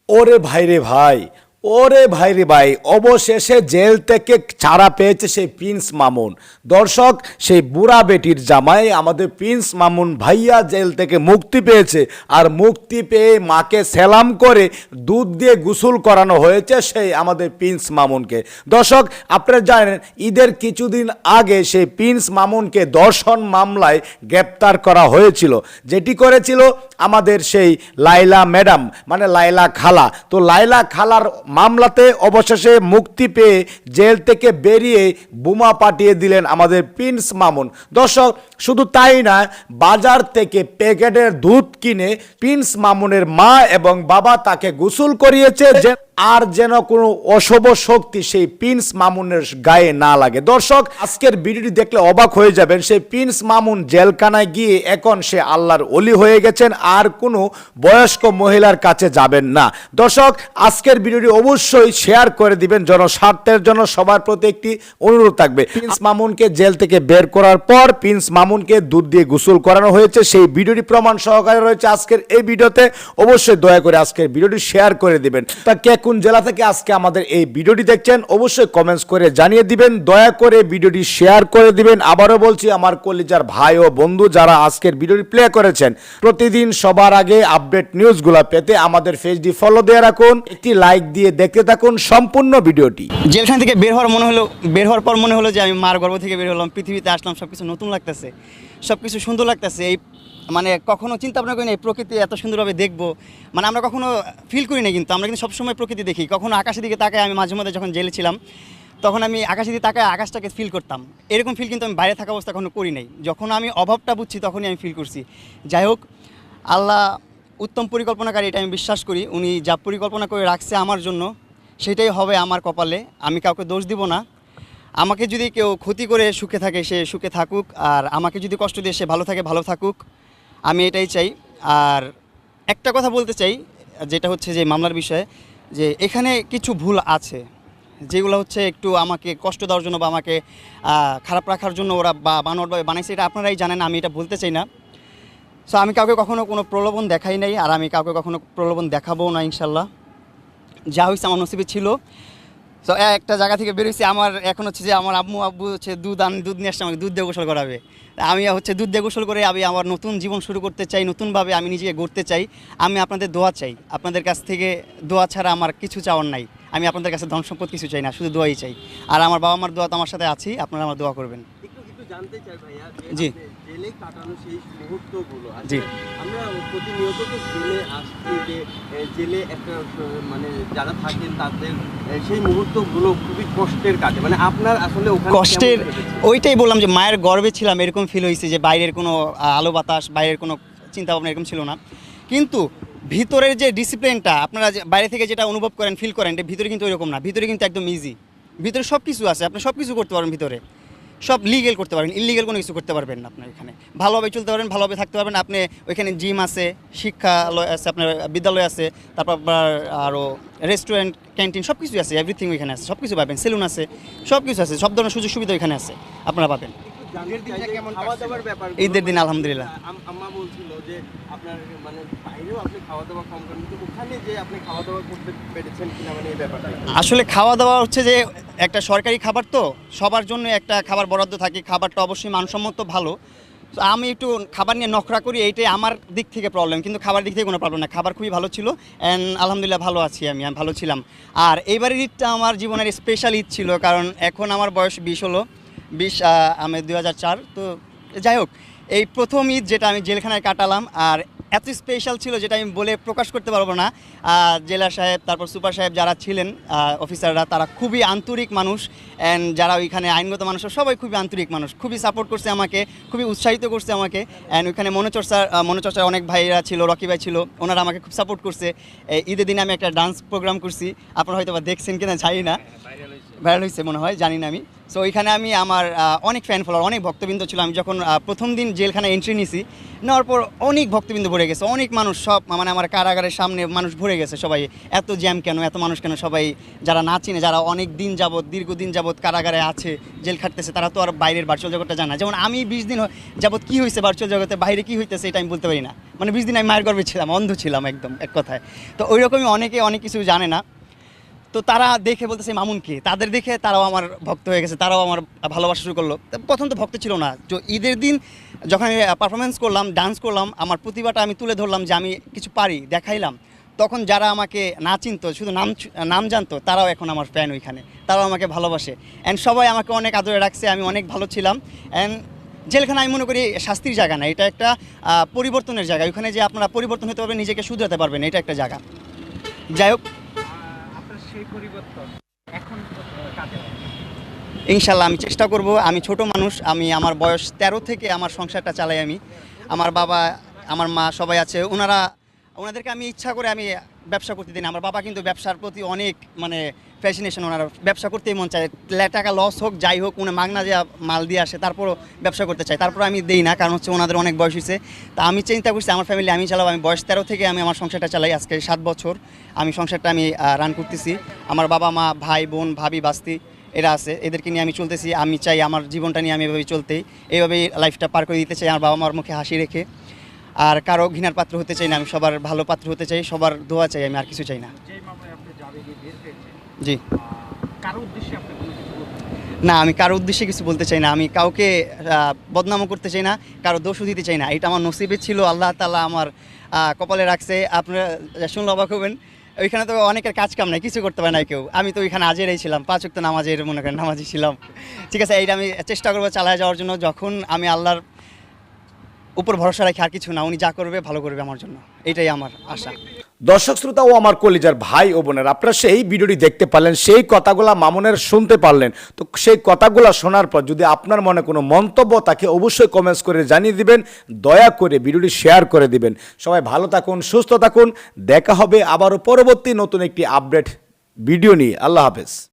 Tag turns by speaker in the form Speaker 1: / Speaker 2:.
Speaker 1: ওরে ভাই রে ভাই, ওরে ভাই রে ভাই, অবশেষে জেল থেকে ছাড়া পেয়েছে সেই প্রিন্স মামুন। দর্শক, সেই বুড়া বেটির জামাই আমাদের প্রিন্স মামুন ভাইয়া জেল থেকে মুক্তি পেয়েছে। আর মুক্তি পেয়ে মাকে সেলাম করে দুধ দিয়ে গোসল করানো হয়েছে সেই আমাদের প্রিন্স মামুনকে। দর্শক, আপনারা জানেন ঈদের কিছুদিন আগে সেই প্রিন্স মামুনকে ধর্ষণ মামলায় গ্রেপ্তার করা হয়েছিল, যেটি করেছিল আমাদের সেই লাইলা ম্যাডাম, মানে লাইলা খালা। তো লাইলা খালার মামলাতে অবশেষে মুক্তি পেয়ে জেল থেকে বেরিয়ে বোমা পাঠিয়ে দিলেন আমাদের প্রিন্স মামুন। দর্শক, শুধু তাই না, বাজার থেকে প্যাকেটের দুধ কিনে প্রিন্স মামুনের মা এবং বাবা তাকে গোসল করিয়েছে যে আর যেন কোনো অশুভ শক্তি সেই প্রিন্স মামুনের গায়ে না লাগে। দর্শক, আজকের ভিডিওটি দেখলে অবাক হয়ে যাবেন। সেই প্রিন্স মামুন জেলখানায় গিয়ে এখন সে আল্লাহর ওলি হয়ে গেছেন, আর কোনো বয়স্ক মহিলার কাছে যাবেন না। দর্শক, আজকের ভিডিওটি অবশ্যই শেয়ার করে দিবেন, জনস্বার্থের জন্য সবার প্রতি একটি অনুরোধ থাকবে। প্রিন্স মামুনকে জেল থেকে বের করার পর প্রিন্স মামুনকে দুধ দিয়ে গোসল করানো হয়েছে, সেই ভিডিওটি প্রমাণ সহকারে রয়েছে আজকের এই ভিডিওতে। অবশ্যই দয়া করে আজকের ভিডিওটি শেয়ার করে দিবেন। তা কে কোন জেলা থেকে আজকে আমাদের এই ভিডিওটি দেখছেন অবশ্যই কমেন্টস করে জানিয়ে দিবেন। দয়া করে ভিডিওটি শেয়ার করে দিবেন। আবারও বলছি, আমার কলিজার ভাই ও বন্ধু যারা আজকের ভিডিওটি প্লে করেছেন, প্রতিদিন সবার আগে আপডেট নিউজগুলো পেতে আমাদের পেজটি ফলো দিয়ে রাখুন, একটি লাইক দিয়ে দেখতে থাকুন সম্পূর্ণ ভিডিওটি।
Speaker 2: জেলখানা থেকে বের হওয়ার পর মনে হলো যে আমি মার গর্ভ থেকে বের হলাম, পৃথিবীতে আসলাম, সব কিছু নতুন লাগতেছে, সব কিছু সুন্দর লাগতেছে। এই মানে কখনো চিন্তা ভাবনা করি না এই প্রকৃতি এত সুন্দরভাবে দেখবো, মানে আমরা কখনো ফিল করি না, কিন্তু আমরা কিন্তু সবসময় প্রকৃতি দেখি। কখনো আকাশের দিকে তাকায়, আমি মাঝে মধ্যে যখন জেলে ছিলাম তখন আমি আকাশের দিকে তাকায় আকাশটাকে ফিল করতাম। এরকম ফিল কিন্তু আমি বাইরে থাকা অবস্থা কখনো করি নাই। যখন আমি অভাবটা বুঝছি তখনই আমি ফিল করছি। যাই হোক, আল্লাহ উত্তম পরিকল্পনাকারী, এটা আমি বিশ্বাস করি। উনি যা পরিকল্পনা করে রাখছে আমার জন্য সেটাই হবে আমার কপালে। আমি কাউকে দোষ দিব না। আমাকে যদি কেউ ক্ষতি করে সুখে থাকে সে সুখে থাকুক, আর আমাকে যদি কষ্ট দিয়ে সে ভালো থাকে ভালো থাকুক, আমি এটাই চাই। আর একটা কথা বলতে চাই, যেটা হচ্ছে যে মামলার বিষয়ে, যে এখানে কিছু ভুল আছে যেগুলো হচ্ছে একটু আমাকে কষ্ট দেওয়ার জন্য বা আমাকে খারাপ রাখার জন্য ওরা বানোয়ারভাবে বানাইছে, এটা আপনারাই জানেন, আমি এটা বলতে চাই না। সো আমি কাউকে কখনো কোনো প্রলোভন দেখাই নাই, আর আমি কাউকে কখনো প্রলোভন দেখাবও না ইনশাল্লাহ। যা হয়েছে আমার নসিবে ছিল। তো একটা জায়গা থেকে বেরোইছি, আমার এখন হচ্ছে যে আমার আব্বু হচ্ছে দুধ নিয়ে আসছে, আমাকে দুধ দিয়ে গোসল করাবে। আমি হচ্ছে দুধ দিয়ে গোসল করে আমি আমার নতুন জীবন শুরু করতে চাই, নতুনভাবে আমি নিজেকে গড়তে চাই। আমি আপনাদের দোয়া চাই, আপনাদের কাছ থেকে দোয়া ছাড়া আমার কিছু চাওয়ার নাই। আমি আপনাদের কাছে ধন সম্পদ কিছু চাই না, শুধু দোয়াই চাই। আর আমার বাবা মার দোয়া তো আমার সাথে আছি, আপনারা আমার দোয়া করবেন।
Speaker 3: একটু জানতে চাই ভাইয়া,
Speaker 2: জি,
Speaker 3: জেলে কাটানো সেই মুহূর্তগুলো,
Speaker 2: জি,
Speaker 3: আমরা প্রতিনিয়ত তো জেলে আসছি, যে জেলে একটা মানে যারা থাকেন তাদের সেই মুহূর্তগুলো খুবই কষ্টের কাটে, মানে আপনার আসলে ওখানে
Speaker 2: কষ্টের ওইটাই বললাম যে মায়ের গর্ভে ছিলাম, এরকম ফিল হয়েছে যে বাইরের কোনো আলো বাতাস, বাইরের কোনো চিন্তা ভাবনা এরকম ছিল না। কিন্তু ভিতরের যে ডিসিপ্লিনটা আপনারা বাইরে থেকে যেটা অনুভব করেন ফিল করেন, ভিতরে কিন্তু ওইরকম না। ভিতরে কিন্তু একদম ইজি, ভিতরে সব কিছু আছে, আপনি সব কিছু করতে পারবেন, ভিতরে সব লিগেল করতে পারবেন, ইলিগেল কোনো কিছু করতে পারবেন না। আপনার এখানে ভালোভাবে চলতে পারবেন, ভালোভাবে থাকতে পারবেন। আপনি ওইখানে জিম আছে, শিক্ষালয় আছে, আপনার বিদ্যালয় আছে, তারপর আপনার আরও রেস্টুরেন্ট, ক্যান্টিন সব কিছু আছে, এভরিথিং ওইখানে আছে, সব কিছু পাবেন, সেলুন আছে, সব কিছু আছে, সব ধরনের সুযোগ সুবিধা ওইখানে আছে, আপনারা পাবেন।
Speaker 3: খাওয়া দাওয়ার ব্যাপার,
Speaker 2: ঈদের দিন আলহামদুলিল্লাহ
Speaker 3: আম্মা বলছিল যে আপনার মানে বাইরেও আপনি খাওয়া দাওয়া কম করেন, কিন্তু ওখানে যে আপনি খাওয়া দাওয়া করতে পেরেছেন কিনা, মানে এই ব্যাপারটা
Speaker 2: আসলে খাওয়া দাওয়া হচ্ছে যে একটা সরকারি খাবার, তো সবার জন্য একটা খাবার বরাদ্দ থাকে, খাবারটা অবশ্যই মানসম্মত ভালো। তো আমি একটু খাবার নিয়ে নখরা করি, এইটাই আমার দিক থেকে প্রবলেম, কিন্তু খাবার দিক থেকে কোনো প্রবলেম না। খাবার খুবই ভালো ছিল, অ্যান্ড আলহামদুলিল্লাহ ভালো আছি, আমি ভালো ছিলাম। আর এইবারের ঈদটা আমার জীবনের স্পেশাল ঈদ ছিল, কারণ এখন আমার বয়স 20 হলো, 20 আমি 2004। তো যাই হোক, এই প্রথম ঈদ যেটা আমি জেলখানায় কাটালাম, আর এত স্পেশাল ছিল যেটা আমি বলে প্রকাশ করতে পারবো না। জেলা সাহেব, তারপর সুপার সাহেব যারা ছিলেন অফিসাররা, তারা খুবই আন্তরিক মানুষ, অ্যান্ড যারা ওইখানে আইনগত মানুষ সবাই খুবই আন্তরিক মানুষ, খুবই সাপোর্ট করছে আমাকে, খুবই উৎসাহিত করছে আমাকে। অ্যান্ড ওইখানে মনোচর্চার অনেক ভাইরা ছিল, রকি ভাই ছিল, ওনারা আমাকে খুব সাপোর্ট করছে। ঈদের দিনে আমি একটা ডান্স প্রোগ্রাম করছি, আপনারা হয়তো বা দেখছেন কিনা জানি না, ভাইরাল হয়েছে মনে হয়, জানি না আমি। সো ওইখানে আমি আমার অনেক ফ্যান ফলোয়ার, অনেক ভক্তবৃন্দ ছিল। আমি যখন প্রথম দিন জেলখানায় এন্ট্রি নিছি, নেওয়ার পর অনেক ভক্তবৃন্দ ভরে গেছে, অনেক মানুষ, সব মানে আমার কারাগারের সামনে মানুষ ভরে গেছে। সবাই এত জ্যাম কেন, এত মানুষ কেন? সবাই যারা না চিনে, যারা অনেক দিন যাবত, দীর্ঘদিন যাবত কারাগারে আছে, জেল খাটতেছে, তারা তো আর বাইরের ভার্চুয়াল জগৎটা জানে না। যেমন আমি 20 দিন যাবত কী হয়েছে ভার্চুয়াল জগতে, বাইরে কী হইতেছে এটা আমি বলতে পারি না। মানে 20 দিন আমি মায়ের গর্ভে ছিলাম, অন্ধ ছিলাম একদম, এক কথায়। তো ওই রকমই অনেকে অনেক কিছু জানে না। তো তারা দেখে বলতেছে মামুনকে, তাদের দেখে তারাও আমার ভক্ত হয়ে গেছে, তারাও আমার ভালোবাসা শুরু করলো। প্রথম তো ভক্ত ছিল না, তো ঈদের দিন যখন আমি পারফরমেন্স করলাম, ডান্স করলাম, আমার প্রতিভাটা আমি তুলে ধরলাম যে আমি কিছু পারি, দেখাইলাম, তখন যারা আমাকে না চিনতো, শুধু নাম জানতো, তারাও এখন আমার ফ্যান ওইখানে, তারাও আমাকে ভালোবাসে। অ্যান্ড সবাই আমাকে অনেক আদরে রাখছে, আমি অনেক ভালো ছিলাম। অ্যান্ড জেলখানা আমি মনে করি শাস্তির জায়গা না, এটা একটা পরিবর্তনের জায়গা। ওইখানে যে আপনারা পরিবর্তন হতে পারবেন, নিজেকে শুধরাতে পারবেন, এটা একটা জায়গা। যাই হোক, ইনশাল্লাহ আমি চেষ্টা করব। আমি ছোট মানুষ, আমি আমার বয়স 13 থেকে আমার সংসারটা চালাই আমি। আমার বাবা, আমার মা সবাই আছে, ওনাদেরকে আমি ইচ্ছা করে আমি ব্যবসা করতে দিই না। আমার বাবা কিন্তু ব্যবসার প্রতি অনেক মানে ফ্যাসিনেশন, ওনারা ব্যবসা করতেই মন চায়, টাকা লস হোক যাই হোক, উনি মাগনা যে মাল দিয়ে আসে, তারপরও ব্যবসা করতে চায়, তারপর আমি দেই না, কারণ হচ্ছে ওনাদের অনেক বয়স হয়েছে। তা আমি চিন্তা করছি আমার ফ্যামিলি আমি চালাবো। আমি বয়স 13 থেকে আমি আমার সংসারটা চালাই, আজকে 7 বছর আমি সংসারটা আমি রান করতেছি। আমার বাবা মা, ভাই বোন, ভাবি, বাস্তি এরা আছে, এদেরকে নিয়ে আমি চলতেছি। আমি চাই আমার জীবনটা নিয়ে আমি এভাবেই চলতেই, এইভাবেই লাইফটা পার করে দিতে চাই, আমার বাবা মার মুখে হাসি রেখে। আর কারো ঘৃণার পাত্র হতে চাই না, আমি সবার ভালো পাত্র হতে চাই, সবার দোয়া চাই, আমি আর কিছু চাই না। জি, না আমি কারো উদ্দেশ্যে কিছু বলতে চাই না, আমি কাউকে বদনামও করতে চাই না, কারো দোষও দিতে চাই না। এটা আমার নসিবে ছিল, আল্লাহ তাআলা আমার কপালে রাখছে। আপনারা শুনলে অবাক হবেন, ওইখানে তো অনেকের কাজ কাম নাই, কিছু করতে পারে না কেউ। আমি তো ওইখানে আজেরই ছিলাম, 5 ওয়াক্ত নামাজের মনে করেন নামাজি ছিলাম। ঠিক আছে, এইটা আমি চেষ্টা করবো চালায় যাওয়ার জন্য। যখন আমি আল্লাহর উপর ভরসা রাখি, আর কিছু না, উনি যা করবে ভালো করবে আমার জন্য, এটাই আমার আশা।
Speaker 1: দর্শক শ্রোতা ও আমার কলিজার ভাই ও বোনের, আপনারা সেই ভিডিওটি দেখতে পারলেন, সেই কথাগুলা মামুনের শুনতে পারলেন। তো সেই কথাগুলো শোনার পর যদি আপনার মনে কোনো মন্তব্য থাকে, অবশ্যই কমেন্টস করে জানিয়ে দিবেন, দয়া করে ভিডিওটি শেয়ার করে দিবেন। সবাই ভালো থাকুন, সুস্থ থাকুন, দেখা হবে আবারও পরবর্তী নতুন একটি আপডেট ভিডিও নিয়ে। আল্লাহ হাফেজ।